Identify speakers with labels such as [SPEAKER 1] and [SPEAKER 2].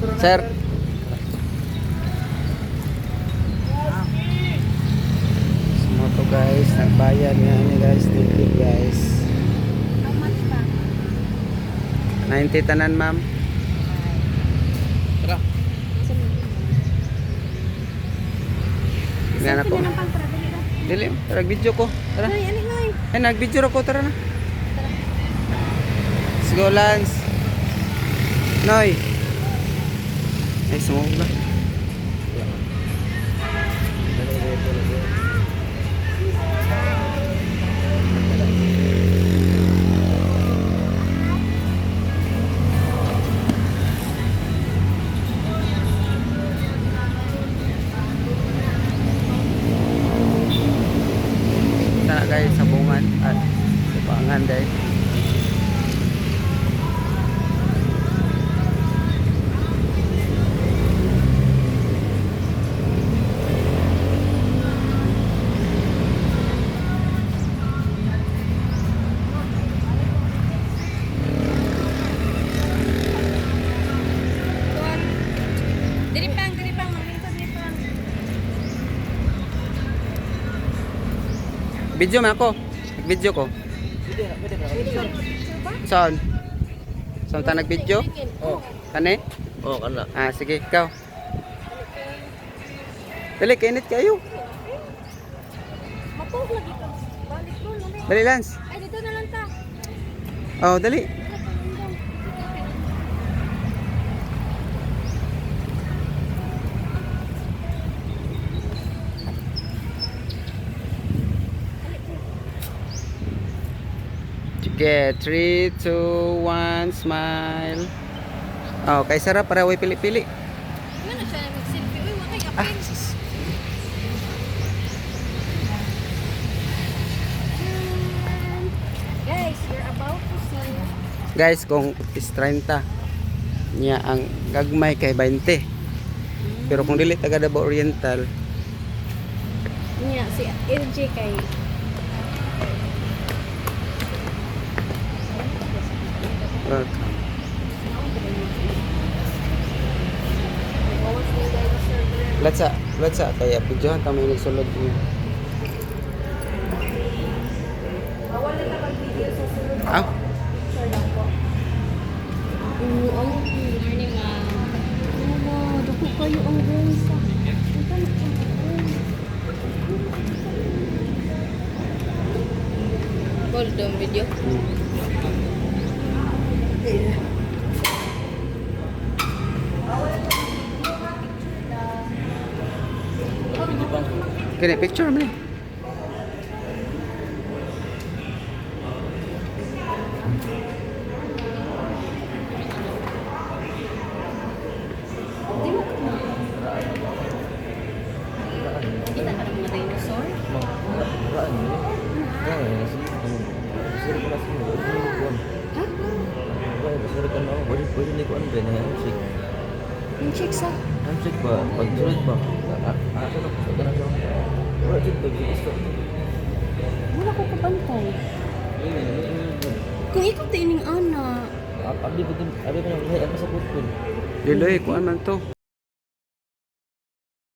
[SPEAKER 1] Sir. Moto guys, nagbayad nga ni guys, ticket guys.
[SPEAKER 2] How much ba?
[SPEAKER 1] 90 tanan ma'am.
[SPEAKER 3] Tara.
[SPEAKER 1] Nga na ko.
[SPEAKER 2] Ng pang-tara, dali na.
[SPEAKER 1] Dili, tara video ko. Tara.
[SPEAKER 2] Ay, ano nga eh.
[SPEAKER 1] Ay, nag-video ko, tara na. Let's go, Lance. Noy. Ay, sumog na. Sana guys, sabungan at upangan dahil.
[SPEAKER 2] Dili pang, maminta, dili pang.
[SPEAKER 1] Video man ako. Video ko.
[SPEAKER 2] Pwede ba?
[SPEAKER 1] Saan? Saan ta nag-video?
[SPEAKER 3] Oh.
[SPEAKER 1] Kani?
[SPEAKER 3] Oh, kana.
[SPEAKER 1] Ah, sige, ikaw. Dali, kainit kayo.
[SPEAKER 2] Mapog lagi ka. Balik ko, lamig.
[SPEAKER 1] Dali, Lance.
[SPEAKER 2] Ay, dito na lang ta.
[SPEAKER 1] Oh, dali. Okay, 3, 2, 1, smile. Oh, kay sarap para way pili-pili.
[SPEAKER 2] Ano na siya nag-selfie? Uy, wakay
[SPEAKER 1] Ah,
[SPEAKER 2] kapin.
[SPEAKER 1] sus.
[SPEAKER 2] Guys, you're about to see.
[SPEAKER 1] Guys, kung is 30 niya ang gagmay kay 20. Pero kung dili taga Davao Oriental,
[SPEAKER 2] Niya, si LJ kay.
[SPEAKER 1] uh, let's sa kaya videohan ta may nagsulod niya.
[SPEAKER 2] Bawal na mag-video sa sunod.
[SPEAKER 1] Ah,
[SPEAKER 2] Picture lang po. Ang morning, ma'am. Ano, dako kayo ang gonsa. Hold on video.
[SPEAKER 1] kini picture mo.
[SPEAKER 2] Kita ka ng mga dinosaur?
[SPEAKER 3] Raan ni. Jangan sih. Sir kelas ni.
[SPEAKER 2] Ha?
[SPEAKER 3] Wah, sir kan mau beri ni kuan ben handshake.
[SPEAKER 2] Yung check sa?
[SPEAKER 3] Handshake ba? Pagsulod ba? Asa na ko sa kanang. Wala jud ba gusto.
[SPEAKER 2] Wala ko kabantay. Kung ikaw tining ana.
[SPEAKER 3] Abdi betul, abdi kan lahi apa sebut pun.
[SPEAKER 1] Diloy, kuan man to.